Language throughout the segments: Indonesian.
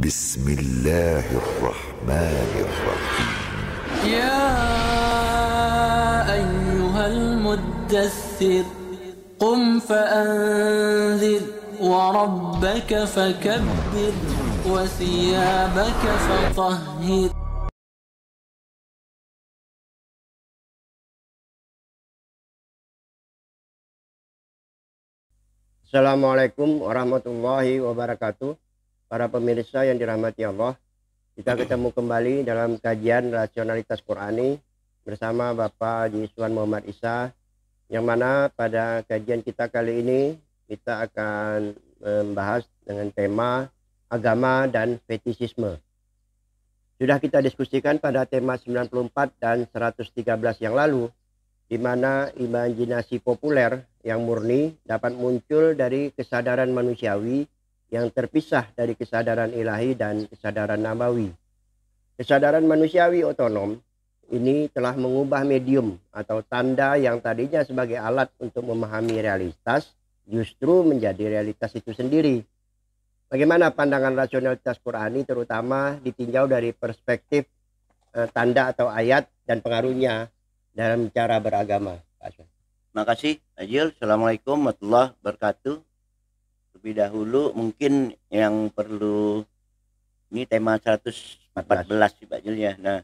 Bismillahirrahmanirrahim. يا أيها المدثر قم فأنذر وربك فكبر وثيابك فطهر. Assalamualaikum warahmatullahi wabarakatuh. Para pemirsa yang dirahmati Allah, kita ketemu kembali dalam kajian rasionalitas Qurani bersama Bapak Haji Iswan Muhammad Isa, yang mana pada kajian kita kali ini kita akan membahas dengan tema agama dan fetisisme. Sudah kita diskusikan pada tema 94 dan 113 yang lalu, di mana imajinasi populer yang murni dapat muncul dari kesadaran manusiawi yang terpisah dari kesadaran ilahi dan kesadaran nabawi. Kesadaran manusiawi otonom ini telah mengubah medium atau tanda yang tadinya sebagai alat untuk memahami realitas justru menjadi realitas itu sendiri. Bagaimana pandangan rasionalitas Qurani terutama ditinjau dari perspektif tanda atau ayat dan pengaruhnya dalam cara beragama? Terima kasih, Ajil. Assalamualaikum warahmatullahi wabarakatuh. Lebih dahulu mungkin yang perlu, ini tema 114 sih Pak Jul ya. Nah,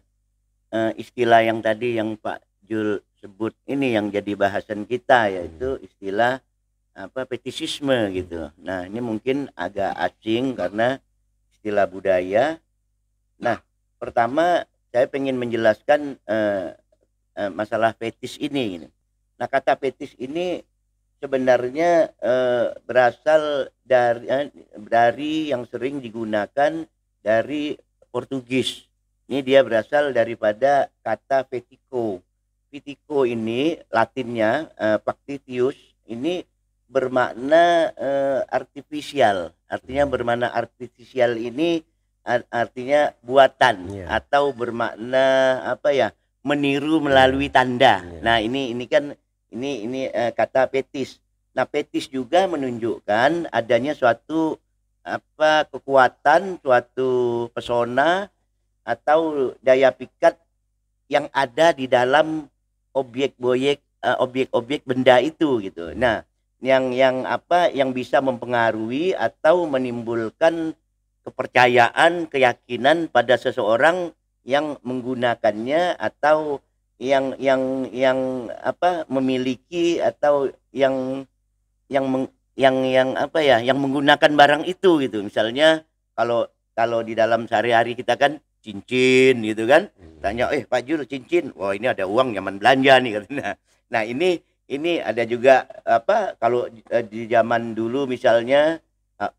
istilah yang tadi yang Pak Jul sebut ini yang jadi bahasan kita, yaitu istilah fetisisme gitu. Nah, ini mungkin agak asing karena istilah budaya. Nah, pertama saya ingin menjelaskan masalah fetis ini gitu. Nah, kata fetis ini sebenarnya berasal dari yang sering digunakan dari Portugis. Ini dia berasal daripada kata fetico. Fetico ini Latinnya factitius, ini bermakna artificial. Artinya bermakna artificial ini artinya buatan, atau bermakna meniru melalui tanda. Nah, ini kan ini kata fetis. Nah, fetis juga menunjukkan adanya suatu kekuatan, suatu pesona atau daya pikat yang ada di dalam objek-objek benda itu gitu. Nah, yang bisa mempengaruhi atau menimbulkan kepercayaan, keyakinan pada seseorang yang menggunakannya atau yang memiliki atau yang menggunakan barang itu gitu. Misalnya kalau di dalam sehari-hari kita kan cincin gitu kan. Tanya, Pak Jul cincin. Wah, ini ada uang zaman belanja nih katanya. Nah, ini ada juga kalau di zaman dulu misalnya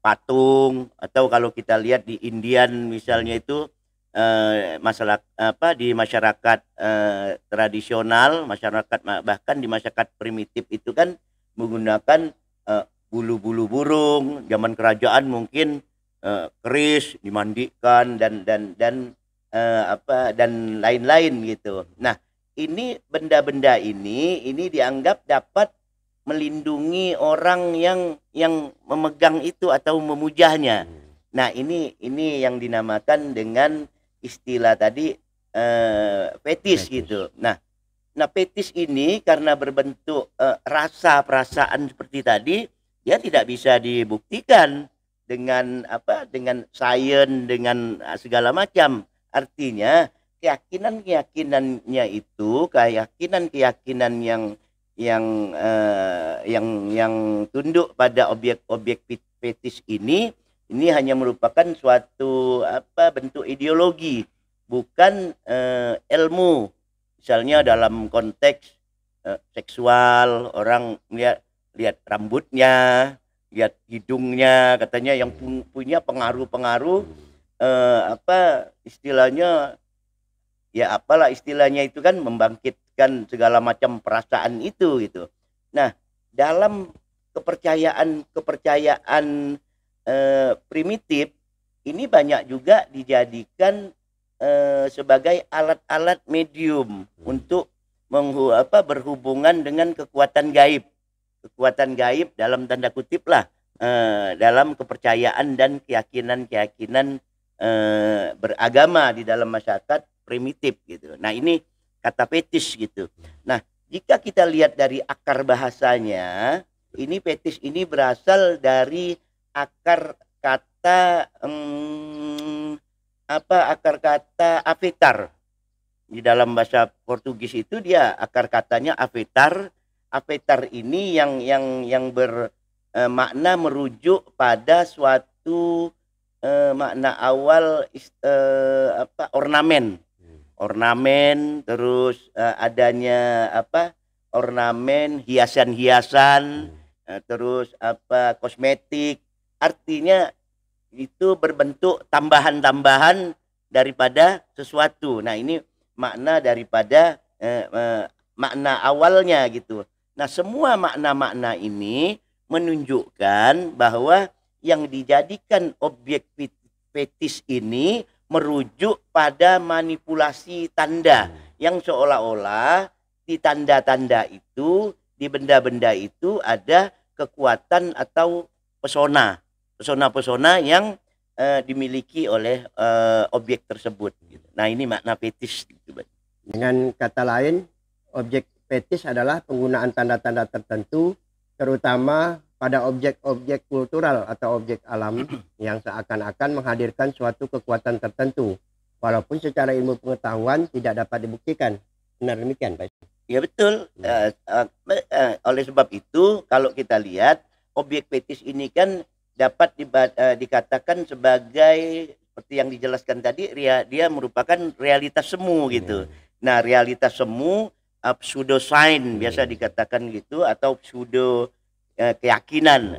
patung, atau kalau kita lihat di Indian misalnya itu di masyarakat tradisional, bahkan di masyarakat primitif itu kan menggunakan bulu-bulu burung. Zaman kerajaan mungkin keris dimandikan dan lain-lain gitu. Nah, ini benda-benda ini dianggap dapat melindungi orang yang memegang itu atau memujanya. Nah, ini yang dinamakan dengan istilah tadi fetis gitu. Nah, fetis ini karena berbentuk rasa perasaan seperti tadi, dia tidak bisa dibuktikan dengan sains, dengan segala macam. Artinya keyakinan-keyakinannya itu, keyakinan-keyakinan yang tunduk pada objek-objek fetis ini hanya merupakan suatu bentuk ideologi, bukan ilmu. Misalnya dalam konteks seksual, orang lihat rambutnya, lihat hidungnya, katanya yang punya pengaruh-pengaruh istilahnya istilahnya itu kan membangkitkan segala macam perasaan itu gitu. Nah, dalam kepercayaan primitif ini banyak juga dijadikan sebagai alat-alat medium untuk berhubungan dengan kekuatan gaib dalam tanda kutip lah, dalam kepercayaan dan keyakinan beragama di dalam masyarakat primitif gitu. Nah ini kata fetish gitu. Nah jika kita lihat dari akar bahasanya, ini fetish ini berasal dari akar kata akar kata avetar. Di dalam bahasa Portugis itu dia akar katanya avetar. Avetar ini yang bermakna merujuk pada suatu makna awal ornamen. Ornamen, terus adanya ornamen, hiasan-hiasan, terus kosmetik. Artinya itu berbentuk tambahan-tambahan daripada sesuatu. Nah ini makna daripada makna awalnya gitu. Nah semua makna-makna ini menunjukkan bahwa yang dijadikan objek fetis ini merujuk pada manipulasi tanda yang seolah-olah di tanda-tanda itu, di benda-benda itu ada kekuatan atau pesona yang dimiliki oleh objek tersebut. Nah ini makna fetis. Dengan kata lain, objek fetis adalah penggunaan tanda-tanda tertentu, terutama pada objek-objek kultural atau objek alam yang seakan-akan menghadirkan suatu kekuatan tertentu, walaupun secara ilmu pengetahuan tidak dapat dibuktikan. Benar demikian, Pak? Ya betul. Oleh sebab itu, kalau kita lihat objek fetis ini kan dapat dikatakan sebagai seperti yang dijelaskan tadi, dia merupakan realitas semu gitu. Nah, realitas semu pseudoscience biasa dikatakan gitu, atau pseudo keyakinan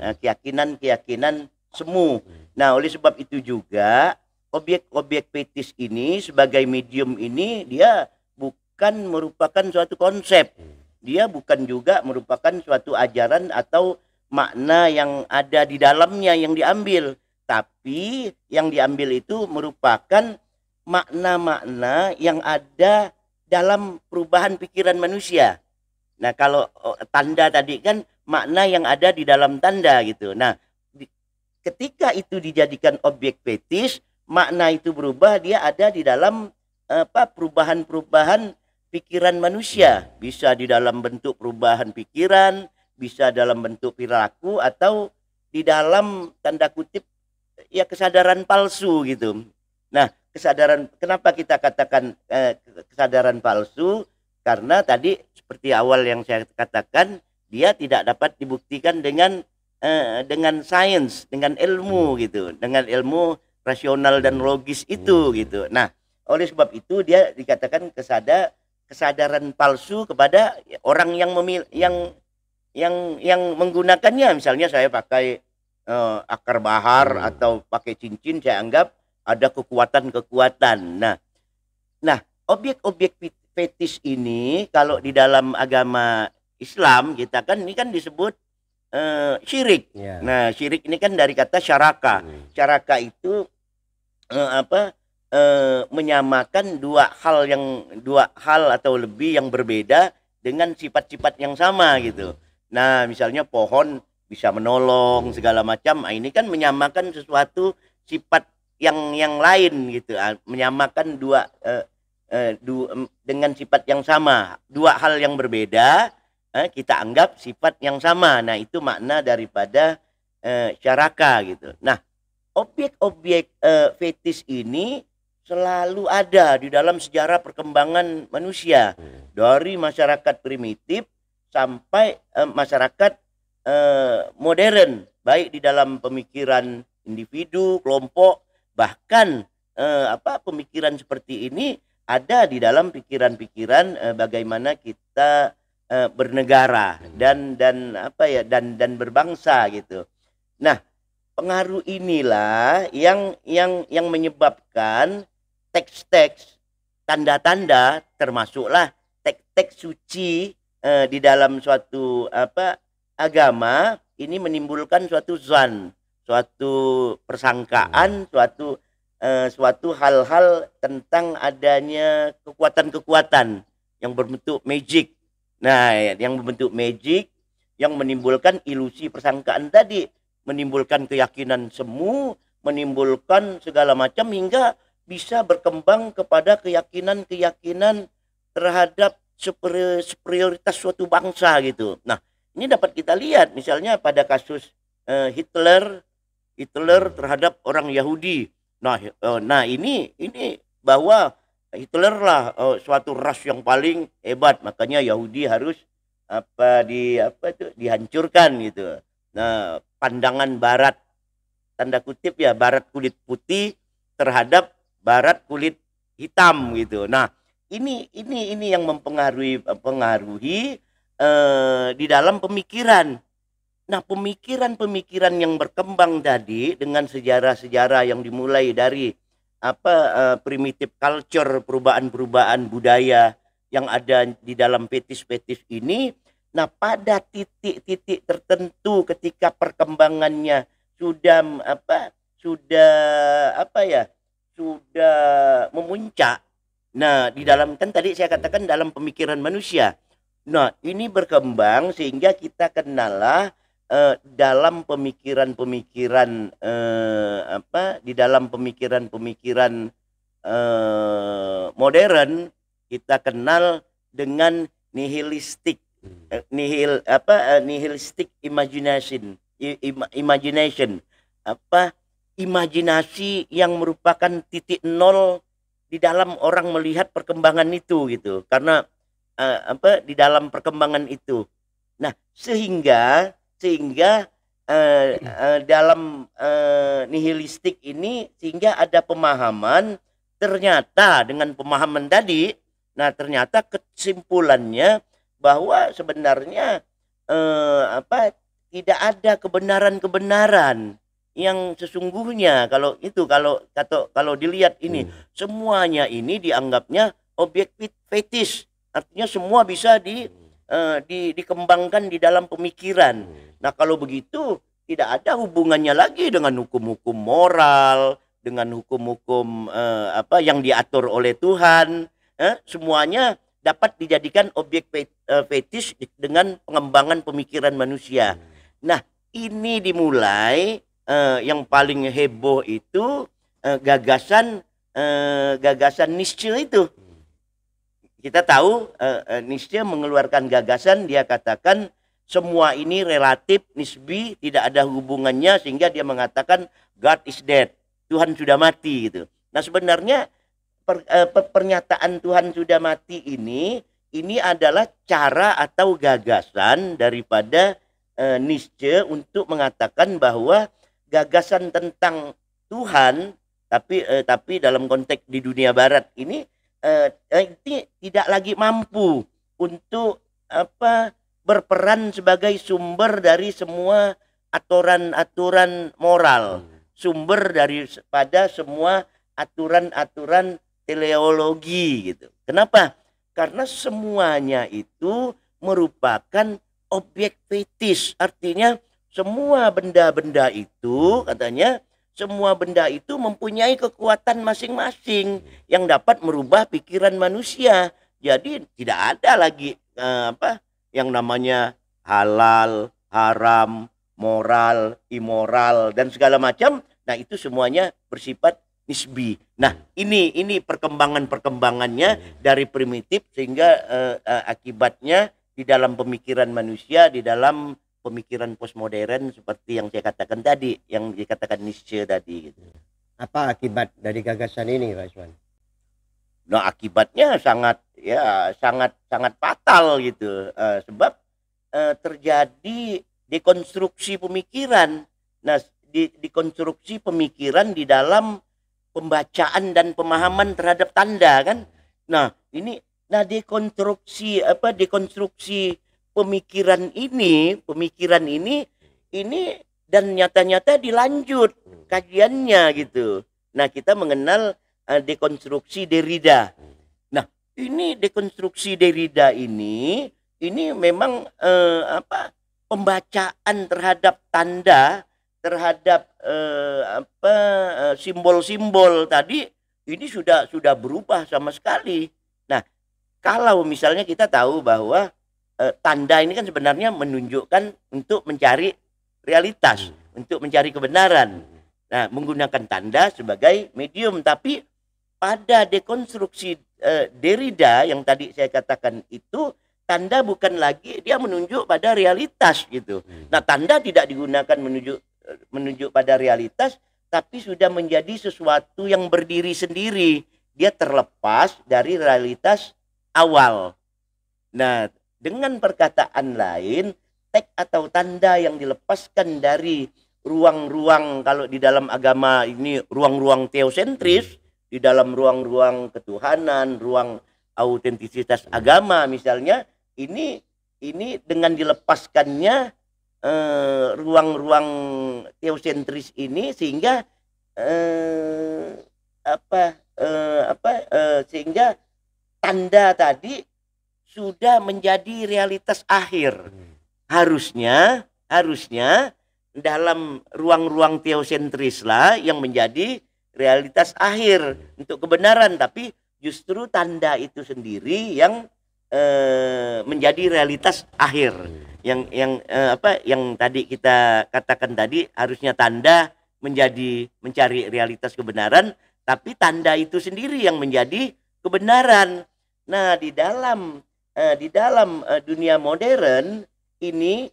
semu. Nah, oleh sebab itu juga objek-objek fetis ini sebagai medium ini dia bukan merupakan suatu konsep. Dia bukan juga merupakan suatu ajaran atau makna yang ada di dalamnya yang diambil, tapi yang diambil itu merupakan makna-makna yang ada dalam perubahan pikiran manusia. Nah, kalau tanda tadi kan makna yang ada di dalam tanda gitu. Nah, ketika itu dijadikan objek fetis, makna itu berubah, dia ada di dalam perubahan-perubahan pikiran manusia. Bisa di dalam bentuk perubahan pikiran, bisa dalam bentuk perilaku, atau di dalam tanda kutip ya kesadaran palsu gitu. Nah, kenapa kita katakan kesadaran palsu? Karena tadi seperti awal yang saya katakan, dia tidak dapat dibuktikan dengan sains, dengan ilmu gitu, dengan ilmu rasional dan logis itu gitu. Nah, oleh sebab itu dia dikatakan kesadaran palsu kepada orang yang menggunakannya. Misalnya saya pakai akar bahar atau pakai cincin, saya anggap ada kekuatan-kekuatan. Nah, objek-objek fetis ini kalau di dalam agama Islam kita kan ini kan disebut syirik. Nah, syirik ini kan dari kata syaraka. Syaraka itu menyamakan dua hal atau lebih yang berbeda dengan sifat-sifat yang sama gitu. Nah, misalnya pohon bisa menolong segala macam. Nah, ini kan menyamakan sesuatu sifat yang lain gitu. Menyamakan dengan sifat yang sama. Dua hal yang berbeda kita anggap sifat yang sama. Nah, itu makna daripada syaraka gitu. Nah, objek-objek fetis ini selalu ada di dalam sejarah perkembangan manusia, dari masyarakat primitif sampai masyarakat modern, baik di dalam pemikiran individu, kelompok, bahkan pemikiran seperti ini ada di dalam pikiran-pikiran bagaimana kita bernegara dan berbangsa gitu. Nah, pengaruh inilah yang menyebabkan teks-teks, tanda-tanda, termasuklah teks-teks suci di dalam suatu agama ini menimbulkan suatu zan, suatu persangkaan, suatu hal-hal tentang adanya kekuatan-kekuatan yang berbentuk magic. Nah, yang berbentuk magic yang menimbulkan ilusi persangkaan tadi, menimbulkan keyakinan semu, menimbulkan segala macam hingga bisa berkembang kepada keyakinan-keyakinan terhadap superioritas suatu bangsa gitu. Nah, ini dapat kita lihat misalnya pada kasus Hitler terhadap orang Yahudi. Nah ini bahwa Hitler lah suatu ras yang paling hebat, makanya Yahudi harus dihancurkan gitu. Nah, pandangan Barat, tanda kutip ya, Barat kulit putih terhadap Barat kulit hitam gitu. Nah, ini yang mempengaruhi di dalam pemikiran. Nah, pemikiran yang berkembang tadi dengan sejarah-sejarah yang dimulai dari primitive culture, perubahan-perubahan budaya yang ada di dalam fetis-fetis ini. Nah, pada titik-titik tertentu ketika perkembangannya sudah memuncak. Nah, di dalam, kan tadi saya katakan dalam pemikiran manusia. Nah, ini berkembang sehingga kita kenallah dalam pemikiran-pemikiran di dalam pemikiran-pemikiran modern kita kenal dengan nihilistic imagination imajinasi yang merupakan titik nol di dalam orang melihat perkembangan itu gitu, karena di dalam perkembangan itu. Nah, sehingga dalam nihilistik ini sehingga ada pemahaman, ternyata dengan pemahaman tadi, nah ternyata kesimpulannya bahwa sebenarnya tidak ada kebenaran-kebenaran yang sesungguhnya. Kalau dilihat ini semuanya ini dianggapnya objek fetish, artinya semua bisa dikembangkan di dalam pemikiran. Nah, kalau begitu tidak ada hubungannya lagi dengan hukum-hukum moral, dengan hukum-hukum yang diatur oleh Tuhan. Semuanya dapat dijadikan objek fetish dengan pengembangan pemikiran manusia. Nah, ini dimulai yang paling heboh itu gagasan Nietzsche itu. Kita tahu Nietzsche mengeluarkan gagasan, dia katakan semua ini relatif, nisbi, tidak ada hubungannya, sehingga dia mengatakan God is dead, Tuhan sudah mati gitu. Nah, sebenarnya pernyataan Tuhan sudah mati ini adalah cara atau gagasan daripada Nietzsche untuk mengatakan bahwa gagasan tentang Tuhan, tapi dalam konteks di dunia Barat ini tidak lagi mampu untuk berperan sebagai sumber dari semua aturan-aturan moral, sumber daripada semua aturan-aturan teleologi gitu. Kenapa? Karena semuanya itu merupakan objek fetish, artinya semua benda-benda itu, katanya semua benda itu mempunyai kekuatan masing-masing yang dapat merubah pikiran manusia. Jadi tidak ada lagi yang namanya halal, haram, moral, immoral, dan segala macam. Nah, itu semuanya bersifat nisbi. Nah, ini perkembangannya dari primitif sehingga akibatnya di dalam pemikiran manusia, di dalam pemikiran postmodern seperti yang saya katakan tadi, yang dikatakan Nietzsche tadi gitu. Apa akibat dari gagasan ini, Pak Iswan? Nah, akibatnya sangat fatal gitu, sebab terjadi dekonstruksi pemikiran. Nah, dekonstruksi pemikiran di dalam pembacaan dan pemahaman terhadap tanda kan. Nah, dekonstruksi pemikiran ini dan nyata-nyata dilanjut kajiannya gitu. Nah, kita mengenal dekonstruksi Derrida. Nah, ini dekonstruksi Derrida ini memang pembacaan terhadap tanda, terhadap simbol-simbol tadi ini sudah berubah sama sekali. Nah, kalau misalnya kita tahu bahwa tanda ini kan sebenarnya menunjukkan untuk mencari realitas, untuk mencari kebenaran. Nah, menggunakan tanda sebagai medium, tapi pada dekonstruksi Derrida yang tadi saya katakan itu, tanda bukan lagi dia menunjuk pada realitas gitu. Nah, tanda tidak digunakan menunjuk pada realitas, tapi sudah menjadi sesuatu yang berdiri sendiri. Dia terlepas dari realitas awal. Nah, dengan perkataan lain, teks atau tanda yang dilepaskan dari ruang-ruang, kalau di dalam agama ini ruang-ruang teosentris, di dalam ruang-ruang ketuhanan, ruang autentisitas agama misalnya, ini dengan dilepaskannya ruang-ruang teosentris ini, sehingga sehingga tanda tadi sudah menjadi realitas akhir. Harusnya dalam ruang-ruang teosentris lah yang menjadi realitas akhir untuk kebenaran, tapi justru tanda itu sendiri yang menjadi realitas akhir. Yang tadi kita katakan tadi, harusnya tanda mencari realitas kebenaran, tapi tanda itu sendiri yang menjadi kebenaran. Nah, di dalam dunia modern ini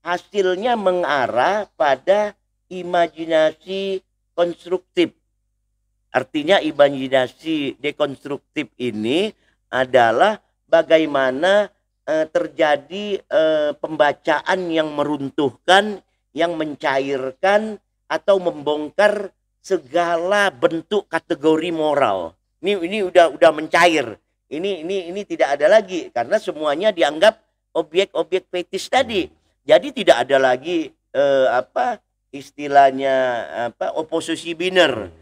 hasilnya mengarah pada imajinasi konstruktif. Artinya imajinasi dekonstruktif ini adalah bagaimana terjadi pembacaan yang meruntuhkan, yang mencairkan atau membongkar segala bentuk kategori moral. Ini udah mencair. Ini tidak ada lagi karena semuanya dianggap objek-objek fetis tadi. Jadi tidak ada lagi istilahnya oposisi biner.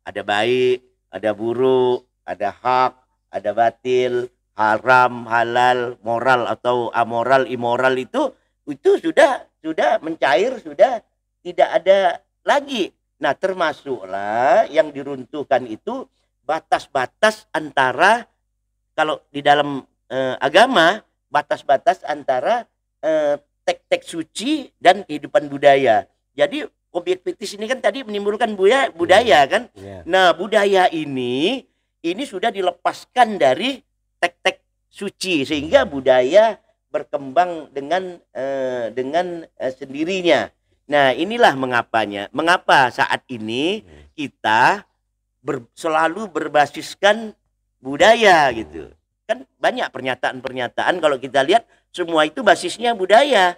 Ada baik, ada buruk, ada hak, ada batil, haram, halal, moral atau amoral, immoral, itu sudah mencair, sudah tidak ada lagi. Nah, termasuklah yang diruntuhkan itu batas-batas antara, kalau di dalam agama, batas-batas antara teks-teks suci dan kehidupan budaya. Jadi objek fetis ini kan tadi menimbulkan budaya kan. Nah, budaya ini sudah dilepaskan dari teks-teks suci, sehingga budaya berkembang dengan sendirinya. Nah, inilah mengapa saat ini kita selalu berbasiskan budaya gitu. Kan banyak pernyataan-pernyataan kalau kita lihat semua itu basisnya budaya.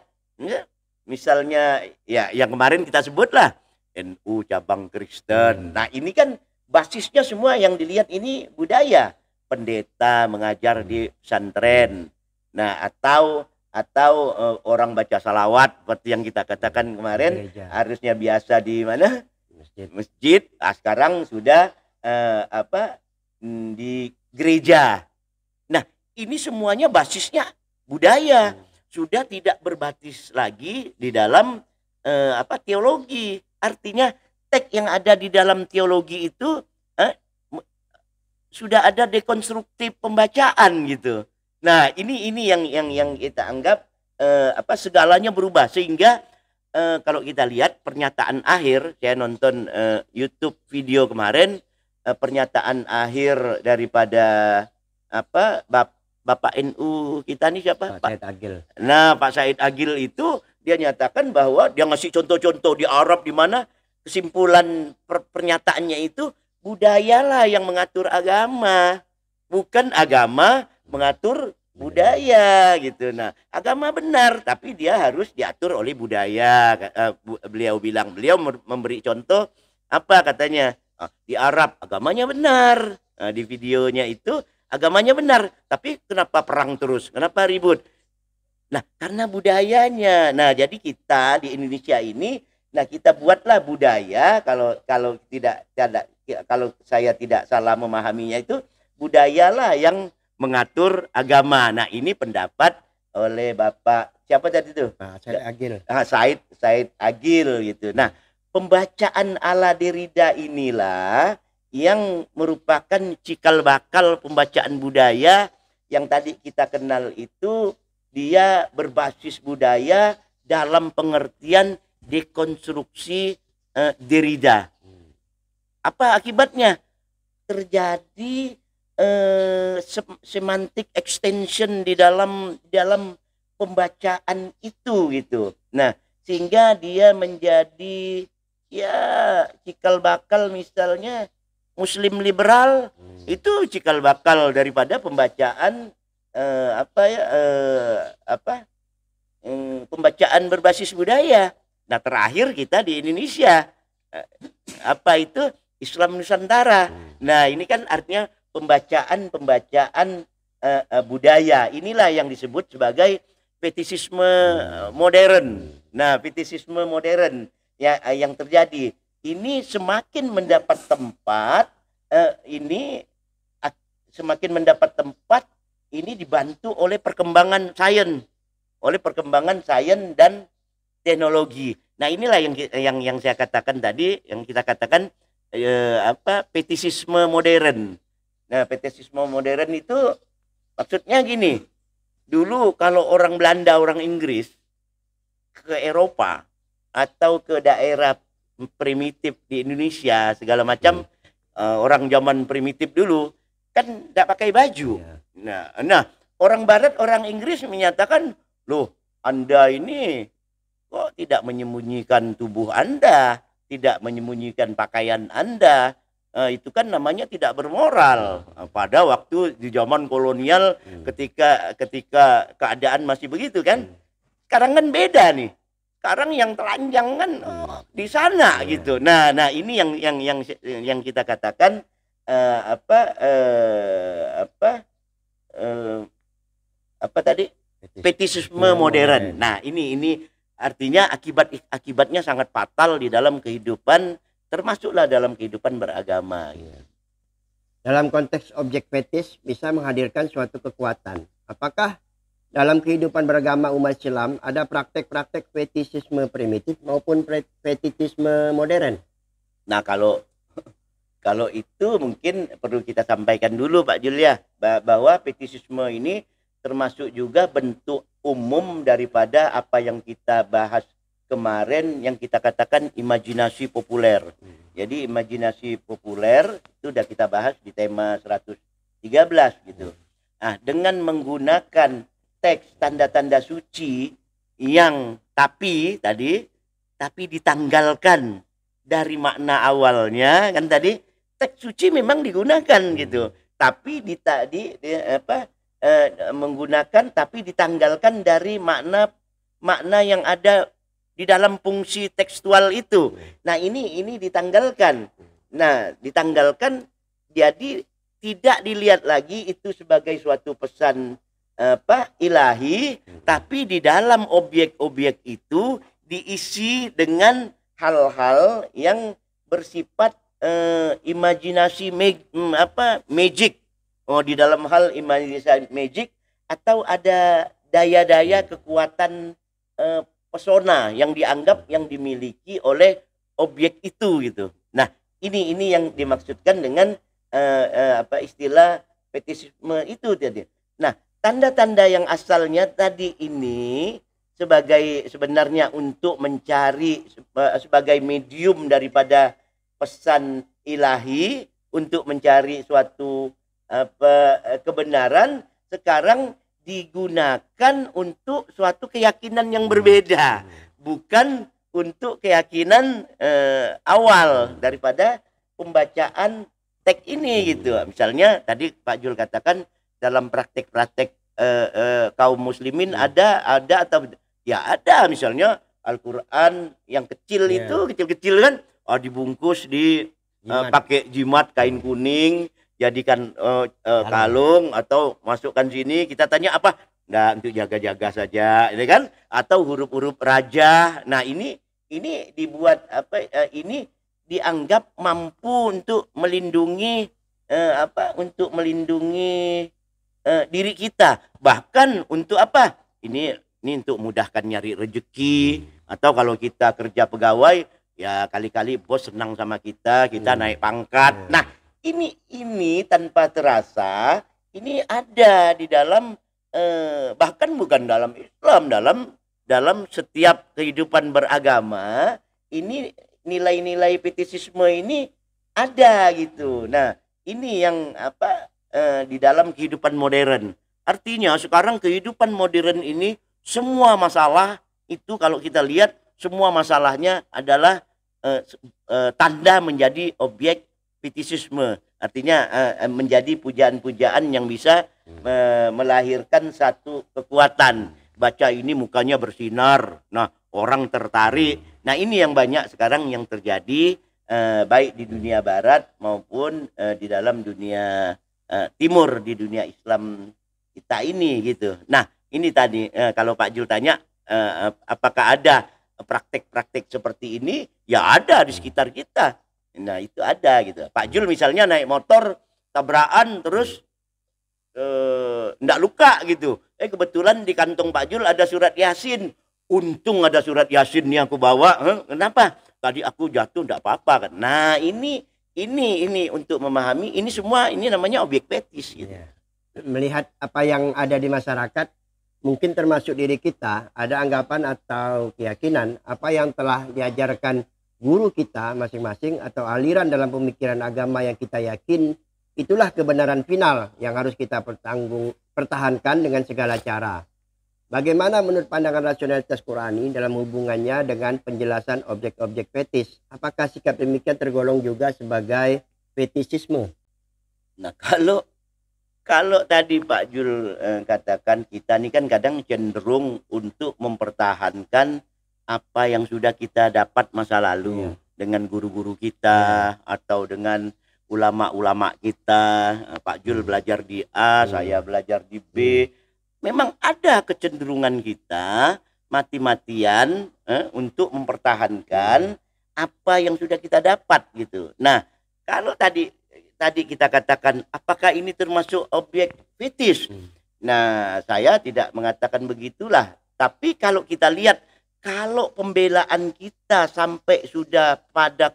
Misalnya ya yang kemarin kita sebutlah NU cabang Kristen. Nah, ini kan basisnya semua yang dilihat ini budaya. Pendeta mengajar di pesantren. Nah, atau orang baca salawat seperti yang kita katakan kemarin, gereja. Harusnya biasa di mana? Masjid. Nah, sekarang sudah di gereja. Nah, ini semuanya basisnya budaya. Sudah tidak berbasis lagi di dalam teologi. Artinya teks yang ada di dalam teologi itu sudah ada dekonstruktif pembacaan gitu. Nah, ini yang kita anggap segalanya berubah, sehingga kalau kita lihat pernyataan akhir, saya nonton YouTube video kemarin, pernyataan akhir daripada Bapak NU kita nih siapa? Pak Said Agil. Nah, Pak Said Agil itu dia nyatakan bahwa dia ngasih contoh-contoh di Arab, di mana kesimpulan pernyataannya itu budayalah yang mengatur agama, bukan agama mengatur budaya gitu. Nah, agama benar, tapi dia harus diatur oleh budaya. Beliau memberi contoh apa katanya? Di Arab agamanya benar. Di videonya itu agamanya benar, tapi kenapa perang terus? Kenapa ribut? Nah, karena budayanya. Nah, jadi kita di Indonesia ini, nah kita buatlah budaya, kalau saya tidak salah memahaminya, itu budayalah yang mengatur agama. Nah, ini pendapat oleh Bapak siapa tadi itu? Said Agil. Said Agil gitu. Nah, pembacaan ala Derrida inilah yang merupakan cikal bakal pembacaan budaya yang tadi kita kenal itu. Dia berbasis budaya dalam pengertian dekonstruksi Derrida. Apa akibatnya? Terjadi semantic extension di dalam pembacaan itu gitu. Nah, sehingga dia menjadi ya cikal bakal, misalnya Muslim liberal itu cikal bakal daripada pembacaan pembacaan berbasis budaya. Nah, terakhir kita di Indonesia apa itu Islam Nusantara. Nah, ini kan artinya pembacaan budaya. Inilah yang disebut sebagai fetisisme modern. Nah, fetisisme modern ya yang terjadi ini semakin mendapat tempat ini dibantu oleh perkembangan sains, dan teknologi. Nah, inilah yang saya katakan tadi, yang kita katakan fetisisme modern. Nah, fetisisme modern itu maksudnya gini. Dulu kalau orang Belanda, orang Inggris ke Eropa atau ke daerah primitif di Indonesia segala macam, orang zaman primitif dulu kan tidak pakai baju. Nah, orang Barat, orang Inggris menyatakan, loh, Anda ini kok tidak menyembunyikan tubuh Anda, tidak menyembunyikan pakaian Anda, itu kan namanya tidak bermoral. Pada waktu di zaman kolonial, ketika keadaan masih begitu kan. Sekarang kan beda nih. Sekarang yang telanjang kan di sana gitu. Nah, ini yang kita katakan fetisisme modern. Nah, ini artinya akibatnya sangat fatal di dalam kehidupan, termasuklah dalam kehidupan beragama. Dalam konteks objek fetis bisa menghadirkan suatu kekuatan. Apakah dalam kehidupan beragama umat Islam ada praktek-praktek fetisisme primitif maupun fetisisme modern? Nah, kalau itu mungkin perlu kita sampaikan dulu Pak Julia, bahwa fetisisme ini termasuk juga bentuk umum daripada apa yang kita bahas kemarin, yang kita katakan imajinasi populer. Jadi imajinasi populer itu sudah kita bahas di tema 113 gitu. Nah, dengan menggunakan teks tanda-tanda suci yang tapi ditanggalkan dari makna awalnya, kan tadi teks suci memang digunakan gitu, tapi menggunakan tapi ditanggalkan dari makna yang ada di dalam fungsi tekstual itu. Nah, ini ditanggalkan. Nah, ditanggalkan jadi tidak dilihat lagi itu sebagai suatu pesan ilahi, tapi di dalam objek-objek itu diisi dengan hal-hal yang bersifat imajinasi magic. Di dalam hal imajinasi magic, atau ada daya-daya kekuatan pesona yang dianggap yang dimiliki oleh objek itu gitu. Nah, ini yang dimaksudkan dengan istilah fetisisme itu tadi. Nah, tanda-tanda yang asalnya tadi ini sebenarnya untuk mencari sebagai medium daripada pesan ilahi untuk mencari suatu kebenaran, sekarang digunakan untuk suatu keyakinan yang berbeda, bukan untuk keyakinan awal daripada pembacaan teks ini gitu. Misalnya tadi Pak Jul katakan dalam praktek-praktek kaum muslimin ada atau ya ada, misalnya Al-Quran yang kecil itu kecil-kecil kan dibungkus di pakai jimat kain kuning, jadikan kalung atau masukkan sini, kita tanya apa? Nah, untuk jaga-jaga saja, ini kan? Atau huruf-huruf raja. Nah, ini dibuat ini dianggap mampu untuk melindungi untuk melindungi diri kita. Bahkan untuk apa? Ini untuk mudahkan nyari rezeki, atau kalau kita kerja pegawai ya kali-kali bos senang sama kita naik pangkat. Nah, ini tanpa terasa ini ada di dalam bahkan bukan dalam Islam, dalam setiap kehidupan beragama ini nilai-nilai fetisisme ini ada gitu. Nah, ini yang di dalam kehidupan modern. Artinya sekarang kehidupan modern ini semua masalah itu kalau kita lihat semua masalahnya adalah tanda menjadi objek fetisisme. Artinya menjadi pujaan-pujaan yang bisa melahirkan satu kekuatan. Baca ini mukanya bersinar. Nah, orang tertarik. Nah, ini yang banyak sekarang yang terjadi baik di dunia barat maupun di dalam dunia timur, di dunia Islam kita ini gitu. Nah, ini tadi kalau Pak Jul tanya apakah ada praktek-praktek seperti ini? Ya ada di sekitar kita. Nah, itu ada gitu. Pak Jul misalnya naik motor tabrakan terus enggak luka gitu. Kebetulan di kantong Pak Jul ada surat Yasin. Untung ada surat Yasin nih aku bawa. Kenapa? Tadi aku jatuh enggak apa-apa kan. Nah, ini untuk memahami ini semua ini namanya objek fetis gitu. Ya. Melihat apa yang ada di masyarakat, mungkin termasuk diri kita, ada anggapan atau keyakinan apa yang telah diajarkan guru kita masing-masing atau aliran dalam pemikiran agama yang kita yakin, itulah kebenaran final yang harus kita pertahankan dengan segala cara. Bagaimana menurut pandangan rasionalitas Qurani dalam hubungannya dengan penjelasan objek-objek fetis? Apakah sikap demikian tergolong juga sebagai fetisisme? Nah, kalau tadi Pak Jul katakan kita ini kan kadang cenderung untuk mempertahankan apa yang sudah kita dapat masa lalu dengan guru-guru kita atau dengan ulama-ulama kita. Pak Jul belajar di A, saya belajar di B. Memang ada kecenderungan kita mati-matian untuk mempertahankan apa yang sudah kita dapat gitu. Nah, kalau tadi kita katakan apakah ini termasuk objek fetis? Nah, saya tidak mengatakan begitulah. Tapi kalau kita lihat, kalau pembelaan kita sampai sudah pada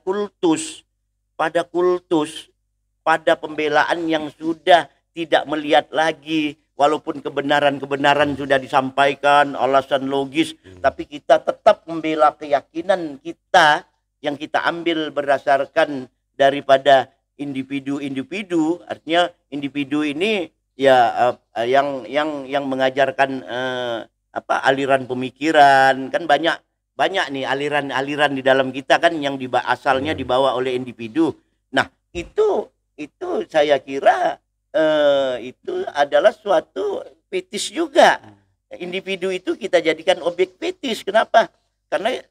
pembelaan yang sudah tidak melihat lagi, walaupun kebenaran sudah disampaikan, alasan logis, tapi kita tetap membela keyakinan kita yang kita ambil berdasarkan daripada individu-individu. Artinya individu ini ya yang mengajarkan aliran pemikiran. Kan banyak nih aliran-aliran di dalam kita kan yang asalnya dibawa oleh individu. Nah, itu saya kira itu adalah suatu fetis juga. Individu itu kita jadikan objek fetis. Kenapa?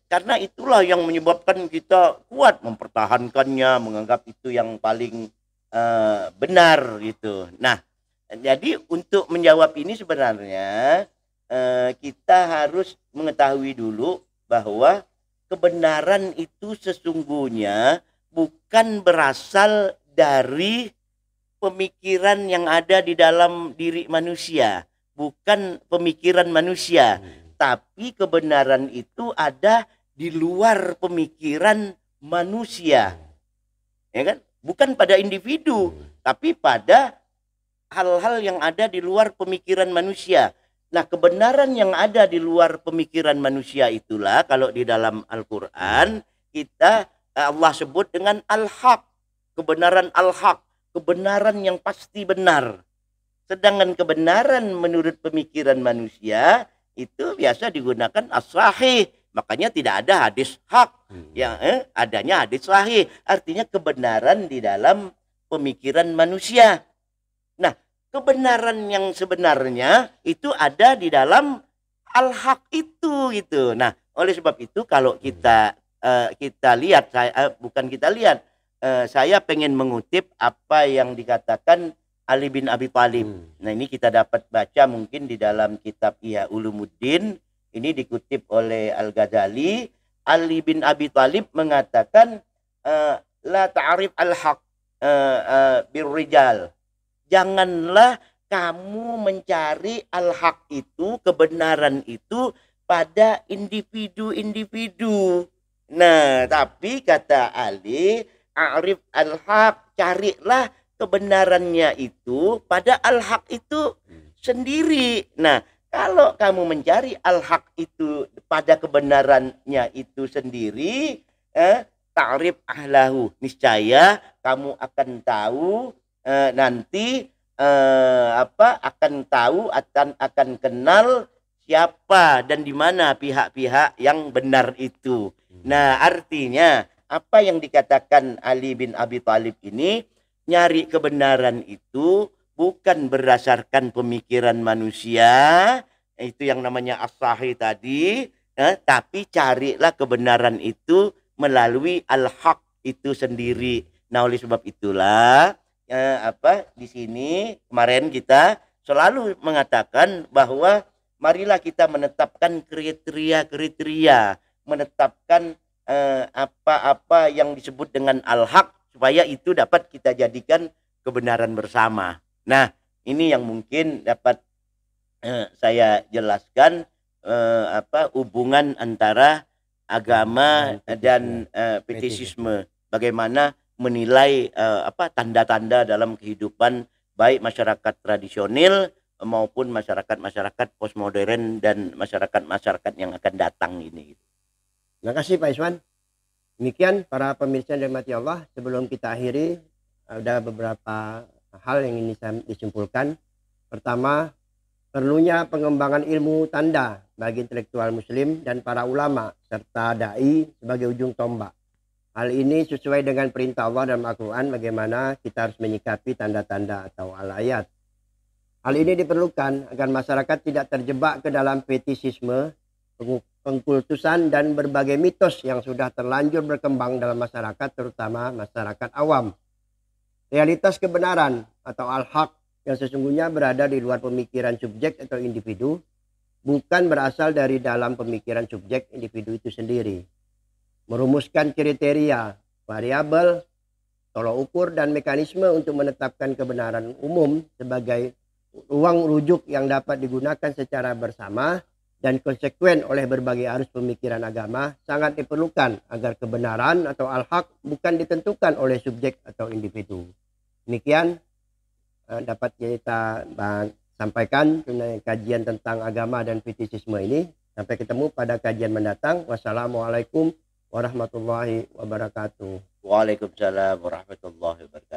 Karena itulah yang menyebabkan kita kuat mempertahankannya, menganggap itu yang paling benar gitu. Nah, jadi untuk menjawab ini sebenarnya kita harus mengetahui dulu bahwa kebenaran itu sesungguhnya bukan berasal dari pemikiran yang ada di dalam diri manusia, bukan pemikiran manusia, tapi kebenaran itu ada di luar pemikiran manusia, ya kan? Bukan pada individu, tapi pada hal-hal yang ada di luar pemikiran manusia. Nah, kebenaran yang ada di luar pemikiran manusia itulah kalau di dalam Al-Quran Allah sebut dengan al-haq, kebenaran al-haq, kebenaran yang pasti benar. Sedangkan kebenaran menurut pemikiran manusia itu biasa digunakan as-sahih. Makanya tidak ada hadis hak, yang adanya hadis sahih. Artinya kebenaran di dalam pemikiran manusia. Nah, kebenaran yang sebenarnya itu ada di dalam al-haq itu gitu. Nah, oleh sebab itu kalau kita lihat, saya pengen mengutip apa yang dikatakan Ali bin Abi Thalib. Nah, ini kita dapat baca mungkin di dalam kitab Ihya Ulumuddin. Ini dikutip oleh Al-Ghazali. Ali bin Abi Thalib mengatakan la ta'rif al-haq birrijal. Janganlah kamu mencari al-haq itu, kebenaran itu pada individu-individu. Nah, tapi kata Ali, a'rif al-haq, carilah kebenarannya itu pada al-haq itu sendiri. Nah, kalau kamu mencari al-haq itu pada kebenarannya itu sendiri, ta'rif ahlahu, niscaya kamu akan tahu nanti akan tahu, akan kenal siapa dan di mana pihak-pihak yang benar itu. Nah, artinya apa yang dikatakan Ali bin Abi Thalib ini, nyari kebenaran itu bukan berdasarkan pemikiran manusia, itu yang namanya as-sahih tadi, tapi carilah kebenaran itu melalui al-haq itu sendiri. Nah, oleh sebab itulah di sini kemarin kita selalu mengatakan bahwa marilah kita menetapkan kriteria, menetapkan apa-apa yang disebut dengan al-haq supaya itu dapat kita jadikan kebenaran bersama. Nah, ini yang mungkin dapat saya jelaskan hubungan antara agama dan fetishisme. Bagaimana menilai tanda-tanda dalam kehidupan baik masyarakat tradisional maupun masyarakat postmodern dan masyarakat yang akan datang ini. Terima kasih Pak Iswan. Demikian para pemirsa yang dirahmati Allah, sebelum kita akhiri ada beberapa hal yang ingin saya disimpulkan. Pertama, perlunya pengembangan ilmu tanda bagi intelektual muslim dan para ulama serta dai sebagai ujung tombak. Hal ini sesuai dengan perintah Allah dalam Al-Quran bagaimana kita harus menyikapi tanda-tanda atau al-ayat. Hal ini diperlukan agar masyarakat tidak terjebak ke dalam fetishisme, pengkultusan dan berbagai mitos yang sudah terlanjur berkembang dalam masyarakat, terutama masyarakat awam. Realitas kebenaran atau al-haq yang sesungguhnya berada di luar pemikiran subjek atau individu, bukan berasal dari dalam pemikiran subjek individu itu sendiri. Merumuskan kriteria, variabel, tolok ukur dan mekanisme untuk menetapkan kebenaran umum sebagai ruang rujuk yang dapat digunakan secara bersama dan konsekuen oleh berbagai arus pemikiran agama sangat diperlukan agar kebenaran atau al-haq bukan ditentukan oleh subjek atau individu. Demikian dapat kita sampaikan kajian tentang agama dan fetishisme ini. Sampai ketemu pada kajian mendatang. Wassalamualaikum warahmatullahi wabarakatuh. Waalaikumsalam warahmatullahi wabarakatuh.